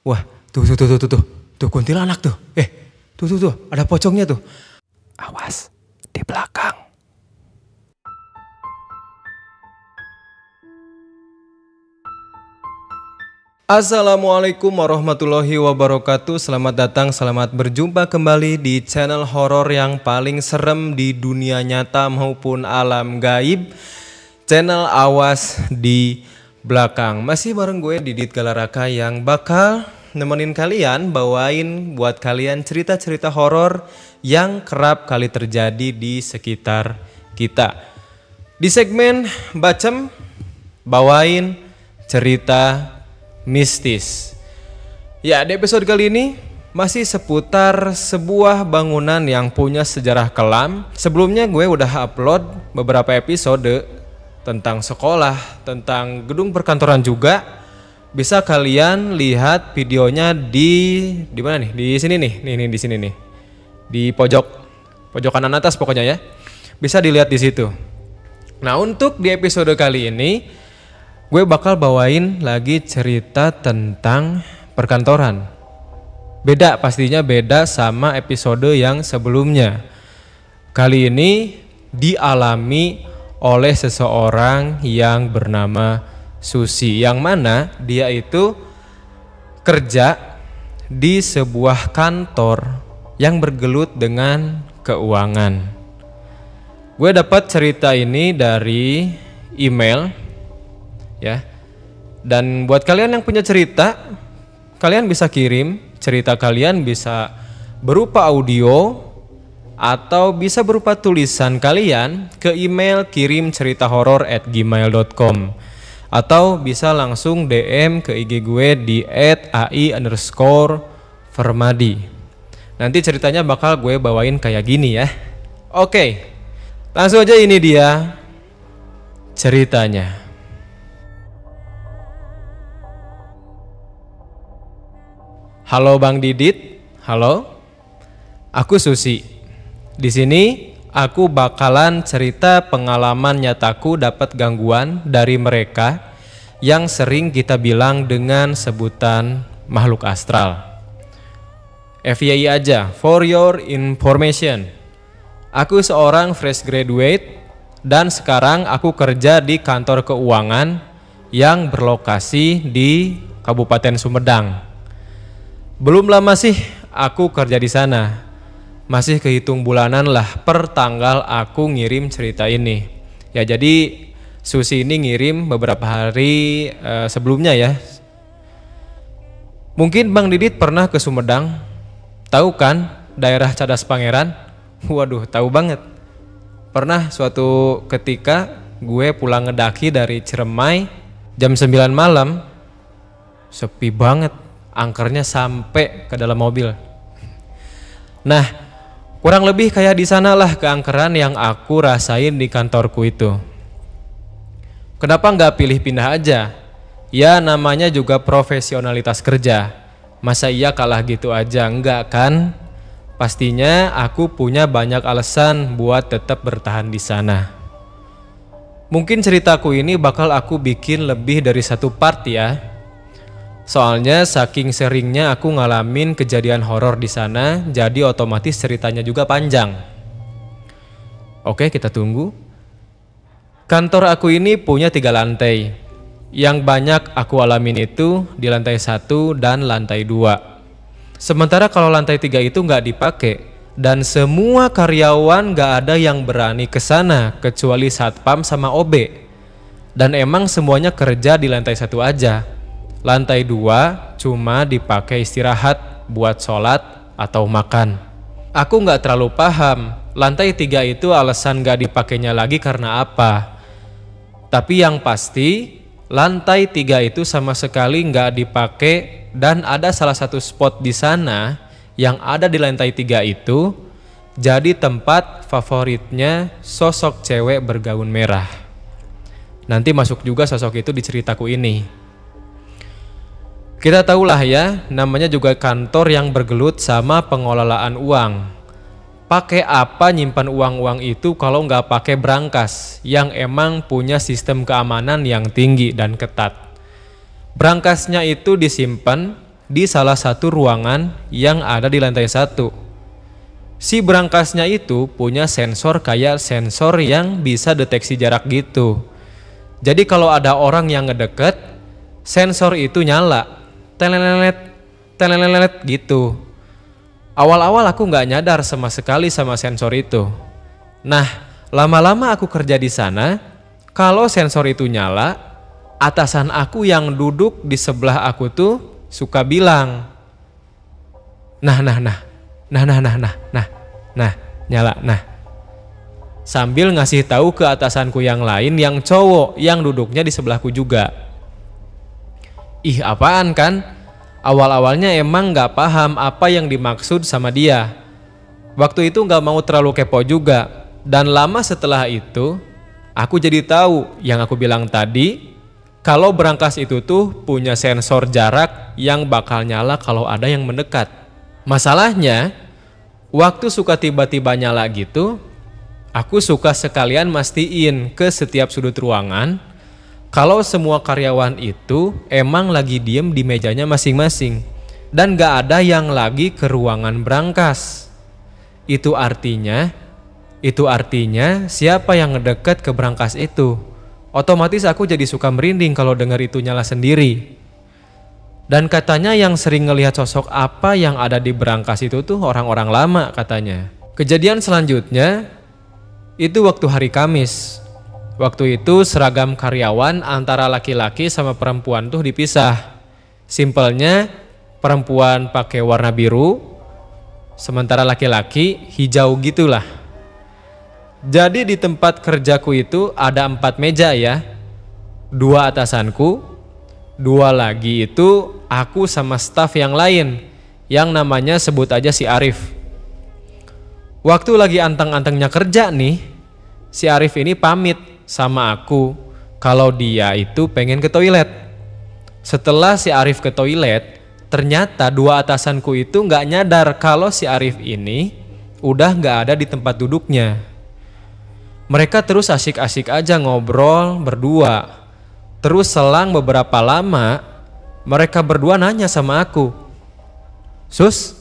Wah, tuh kuntilanak tuh. Tuh, ada pocongnya tuh. Awas, di belakang. Assalamualaikum warahmatullahi wabarakatuh. Selamat datang, selamat berjumpa kembali di channel horor yang paling serem di dunia nyata maupun alam gaib. Channel Awas di Belakang. Masih bareng gue Didit Galaraka yang bakal nemenin kalian, bawain buat kalian cerita-cerita horor yang kerap kali terjadi di sekitar kita. Di segmen Bacem, bawain cerita mistis. Ya, di episode kali ini masih seputar sebuah bangunan yang punya sejarah kelam. Sebelumnya gue udah upload beberapa episode tentang sekolah, tentang gedung perkantoran juga. Bisa kalian lihat videonya di mana nih? Di sini nih. Nih di sini nih. Di pojok kanan atas pokoknya ya. Bisa dilihat di situ. Nah, untuk di episode kali ini gue bakal bawain lagi cerita tentang perkantoran. Pastinya beda sama episode yang sebelumnya. Kali ini dialami oleh seseorang yang bernama Susi, yang mana dia itu kerja di sebuah kantor yang bergelut dengan keuangan. Gue dapat cerita ini dari email ya. Dan buat kalian yang punya cerita, kalian bisa kirim cerita kalian, bisa berupa audio atau bisa berupa tulisan kalian ke email kirimceritahoror@gmail.com, atau bisa langsung DM ke IG gue di @ai_vermadi. Nanti ceritanya bakal gue bawain kayak gini ya. Oke, langsung aja, ini dia ceritanya. Halo Bang Didit, halo. Aku Susi. Di sini aku bakalan cerita pengalaman nyataku dapat gangguan dari mereka yang sering kita bilang dengan sebutan makhluk astral. FYI aja, for your information. Aku seorang fresh graduate dan sekarang aku kerja di kantor keuangan yang berlokasi di Kabupaten Sumedang. Belum lama sih aku kerja di sana. Masih kehitung bulanan lah per tanggal aku ngirim cerita ini. Ya, jadi Susi ini ngirim beberapa hari sebelumnya ya. Mungkin Bang Didit pernah ke Sumedang. Tahu kan daerah Cadas Pangeran? Waduh, tahu banget. Pernah suatu ketika gue pulang ngedaki dari Ciremai jam 9 malam. Sepi banget, angkernya sampai ke dalam mobil. Nah, kurang lebih kayak di sanalah keangkeran yang aku rasain di kantorku itu. Kenapa nggak pilih pindah aja? Ya namanya juga profesionalitas kerja. Masa iya kalah gitu aja? Enggak kan? Pastinya aku punya banyak alasan buat tetap bertahan di sana. Mungkin ceritaku ini bakal aku bikin lebih dari satu part ya. Soalnya saking seringnya aku ngalamin kejadian horor di sana, jadi otomatis ceritanya juga panjang. Oke, kita tunggu. Kantor aku ini punya 3 lantai. Yang banyak aku alamin itu di lantai 1 dan lantai 2. Sementara kalau lantai 3 itu nggak dipakai, dan semua karyawan nggak ada yang berani ke sana kecuali satpam sama OB. Dan emang semuanya kerja di lantai 1 aja. Lantai 2 cuma dipakai istirahat buat sholat atau makan. Aku nggak terlalu paham lantai 3 itu alasan nggak dipakainya lagi karena apa. Tapi yang pasti lantai 3 itu sama sekali nggak dipakai, dan ada salah satu spot di sana yang ada di lantai 3 itu jadi tempat favoritnya sosok cewek bergaun merah. Nanti masuk juga sosok itu di ceritaku ini. Kita tahulah ya, namanya juga kantor yang bergelut sama pengelolaan uang. Pakai apa nyimpan uang-uang itu kalau nggak pakai brankas yang emang punya sistem keamanan yang tinggi dan ketat. Brankasnya itu disimpan di salah satu ruangan yang ada di lantai 1. Si berangkasnya itu punya sensor kayak sensor yang bisa deteksi jarak gitu. Jadi kalau ada orang yang ngedeket, sensor itu nyala, telelelet, telelelet gitu. Awal-awal aku nggak nyadar sama sekali sama sensor itu. Nah, lama-lama aku kerja di sana, kalau sensor itu nyala, atasan aku yang duduk di sebelah aku tuh suka bilang, nah, nyala, nah. Sambil ngasih tahu ke atasanku yang lain yang cowok yang duduknya di sebelahku juga. Ih, apaan kan? Awal-awalnya emang nggak paham apa yang dimaksud sama dia. Waktu itu nggak mau terlalu kepo juga. Dan lama setelah itu, aku jadi tahu yang aku bilang tadi, kalau berangkas itu tuh punya sensor jarak yang bakal nyala kalau ada yang mendekat. Masalahnya, waktu suka tiba-tiba nyala gitu, aku suka sekalian mastiin ke setiap sudut ruangan kalau semua karyawan itu emang lagi diem di mejanya masing-masing dan gak ada yang lagi ke ruangan berangkas. Itu artinya siapa yang ngedeket ke berangkas itu. Otomatis aku jadi suka merinding kalau dengar itu nyala sendiri. Dan katanya yang sering ngelihat sosok apa yang ada di berangkas itu tuh orang-orang lama katanya. Kejadian selanjutnya itu waktu hari Kamis. Waktu itu seragam karyawan antara laki-laki sama perempuan tuh dipisah. Simpelnya perempuan pakai warna biru, sementara laki-laki hijau gitulah. Jadi di tempat kerjaku itu ada 4 meja ya. 2 atasanku, 2 lagi itu aku sama staf yang lain yang namanya sebut aja si Arif. Waktu lagi anteng-antengnya kerja nih, si Arif ini pamit sama aku kalau dia itu pengen ke toilet. Setelah si Arif ke toilet, ternyata 2 atasanku itu nggak nyadar kalau si Arif ini udah nggak ada di tempat duduknya. Mereka terus asik-asik aja ngobrol berdua. Terus selang beberapa lama, mereka berdua nanya sama aku, "Sus,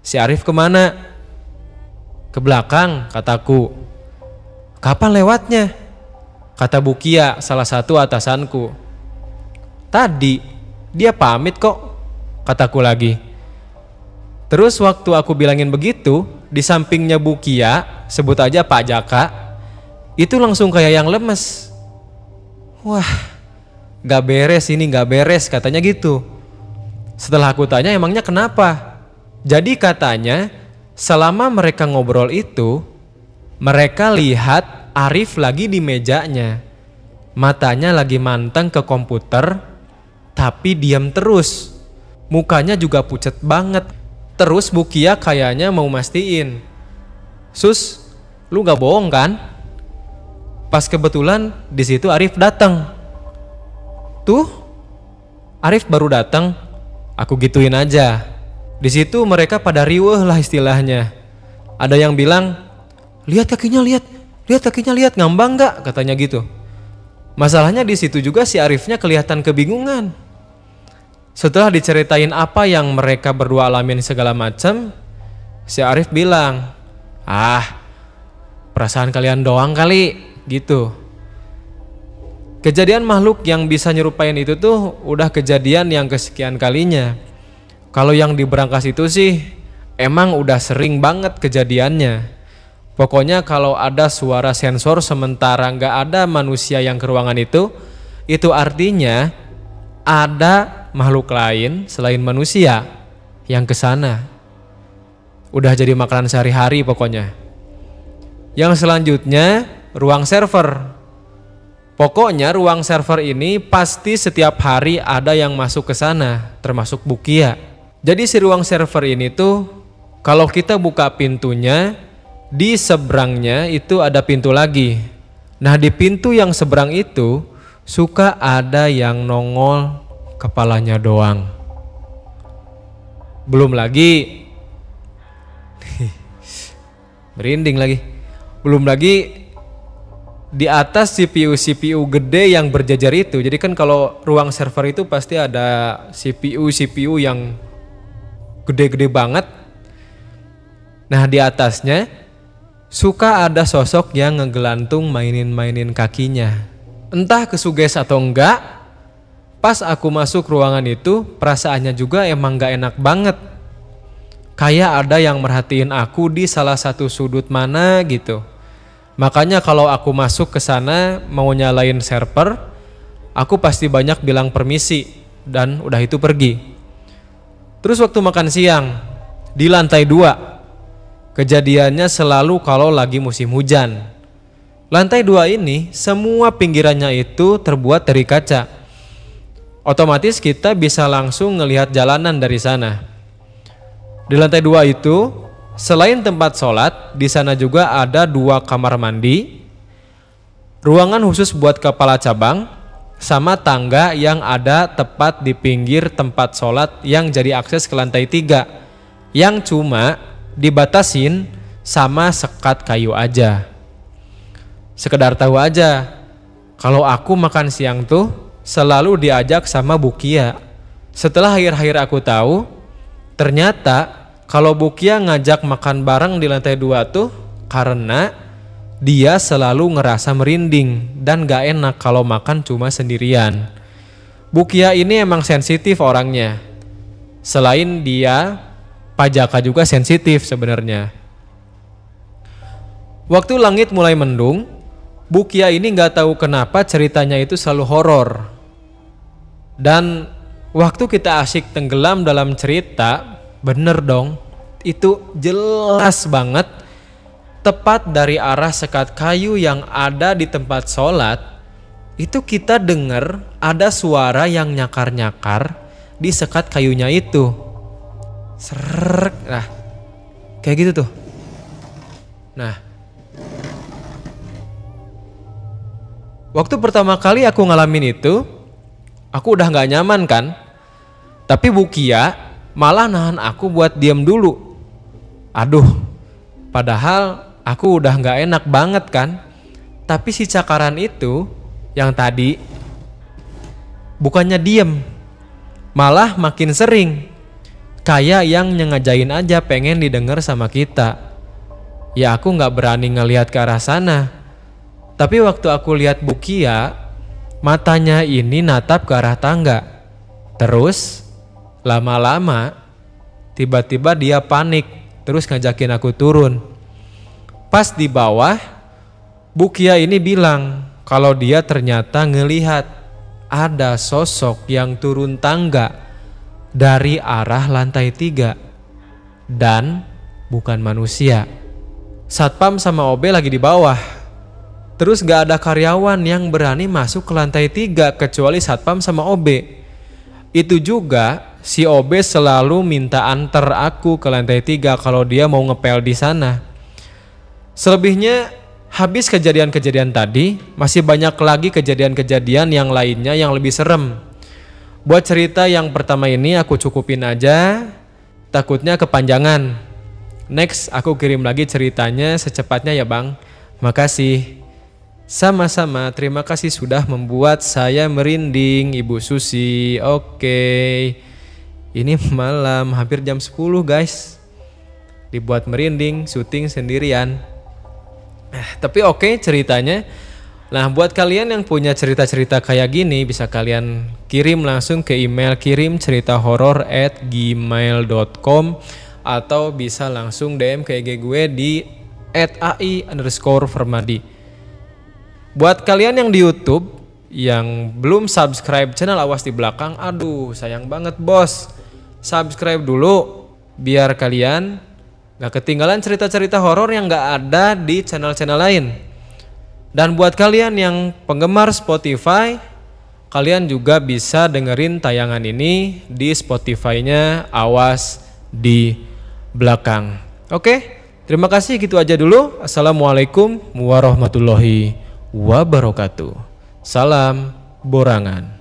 si Arif kemana?" "Ke belakang," kataku. "Kapan lewatnya?" Kata Bu Kia, salah satu atasanku. "Tadi, dia pamit kok," kataku lagi. Terus waktu aku bilangin begitu, di sampingnya Bu Kia, sebut aja Pak Jaka, itu langsung kayak yang lemes. "Wah, gak beres ini, gak beres," katanya gitu. Setelah aku tanya emangnya kenapa? Jadi katanya selama mereka ngobrol itu, mereka lihat Arif lagi di mejanya. Matanya lagi manteng ke komputer, tapi diam terus. Mukanya juga pucet banget. Terus Bu Kia kayaknya mau mastiin, "Sus, lu gak bohong kan?" Pas kebetulan di situ Arif datang. "Tuh, Arif baru datang," aku gituin aja. Di situ mereka pada riweuh lah istilahnya. Ada yang bilang, "Lihat kakinya, lihat kakinya, lihat ngambang nggak?" katanya gitu. Masalahnya di situ juga si Arifnya kelihatan kebingungan. Setelah diceritain apa yang mereka berdua alamin segala macam, si Arif bilang, "Ah, perasaan kalian doang kali," gitu. Kejadian makhluk yang bisa nyerupain itu tuh udah kejadian yang kesekian kalinya. Kalau yang di berangkas itu sih emang udah sering banget kejadiannya. Pokoknya kalau ada suara sensor sementara nggak ada manusia yang ke ruangan itu artinya ada makhluk lain selain manusia yang ke sana. Udah jadi makanan sehari-hari pokoknya. Yang selanjutnya, ruang server. Pokoknya ruang server ini pasti setiap hari ada yang masuk ke sana, termasuk Bu Kia. Jadi si ruang server ini tuh kalau kita buka pintunya, di seberangnya itu ada pintu lagi. Nah di pintu yang seberang itu suka ada yang nongol kepalanya doang. Belum lagi merinding lagi. Belum lagi di atas CPU gede yang berjajar itu. Jadi kan kalau ruang server itu pasti ada CPU yang gede-gede banget. Nah di atasnya suka ada sosok yang ngegelantung mainin kakinya. Entah kesuges atau enggak, pas aku masuk ruangan itu perasaannya juga emang gak enak banget. Kayak ada yang merhatiin aku di salah satu sudut mana gitu. Makanya kalau aku masuk ke sana mau nyalain server, aku pasti banyak bilang permisi dan udah itu pergi. Terus waktu makan siang di lantai 2, kejadiannya selalu kalau lagi musim hujan. Lantai 2 ini semua pinggirannya itu terbuat dari kaca. Otomatis kita bisa langsung ngelihat jalanan dari sana. Di lantai 2 itu selain tempat sholat, di sana juga ada 2 kamar mandi, ruangan khusus buat kepala cabang, sama tangga yang ada tepat di pinggir tempat sholat yang jadi akses ke lantai 3, yang cuma dibatasin sama sekat kayu aja. Sekedar tahu aja, kalau aku makan siang tuh selalu diajak sama Bukia. Setelah akhir-akhir aku tahu, ternyata kalau Bukia ngajak makan bareng di lantai 2 tuh karena dia selalu ngerasa merinding dan gak enak kalau makan cuma sendirian. Bukia ini emang sensitif orangnya. Selain dia, Pak Jaka juga sensitif sebenarnya. Waktu langit mulai mendung, Bukia ini gak tahu kenapa ceritanya itu selalu horor. Dan waktu kita asyik tenggelam dalam cerita, bener dong, itu jelas banget tepat dari arah sekat kayu yang ada di tempat sholat, itu kita dengar ada suara yang nyakar-nyakar di sekat kayunya itu. Serek, nah kayak gitu tuh. Nah, waktu pertama kali aku ngalamin itu, aku udah gak nyaman kan. Tapi Bukia malah nahan aku buat diam dulu. Aduh, padahal aku udah gak enak banget kan. Tapi si cakaran itu yang tadi bukannya diem, malah makin sering. Kayak yang nyengajain aja pengen didengar sama kita. Ya aku gak berani ngelihat ke arah sana. Tapi waktu aku lihat Bukia, matanya ini natap ke arah tangga. Terus lama-lama tiba-tiba dia panik, terus ngajakin aku turun. Pas di bawah, Bukia ini bilang kalau dia ternyata ngelihat ada sosok yang turun tangga dari arah lantai 3 dan bukan manusia. Satpam sama OB lagi di bawah. Terus gak ada karyawan yang berani masuk ke lantai 3 kecuali Satpam sama OB. Itu juga si OB selalu minta antar aku ke lantai 3 kalau dia mau ngepel di sana. Selebihnya habis kejadian-kejadian tadi, masih banyak lagi kejadian-kejadian yang lainnya yang lebih serem. Buat cerita yang pertama ini aku cukupin aja, takutnya kepanjangan. Next aku kirim lagi ceritanya secepatnya ya Bang. Makasih. Sama-sama, terima kasih sudah membuat saya merinding Ibu Susi. Oke. Ini malam hampir jam 10 guys. Dibuat merinding, syuting sendirian. Tapi oke ceritanya. Nah buat kalian yang punya cerita-cerita kayak gini, bisa kalian kirim langsung ke email kirimceritahoror@gmail.com, atau bisa langsung DM ke IG gue di @ai_fermadi. Buat kalian yang di YouTube yang belum subscribe channel Awas di Belakang, aduh sayang banget bos. Subscribe dulu biar kalian gak ketinggalan cerita-cerita horor yang gak ada di channel-channel lain. Dan buat kalian yang penggemar Spotify, kalian juga bisa dengerin tayangan ini di Spotify-nya Awas di Belakang. Oke, terima kasih, gitu aja dulu. Assalamualaikum warahmatullahi wabarakatuh. Salam borangan.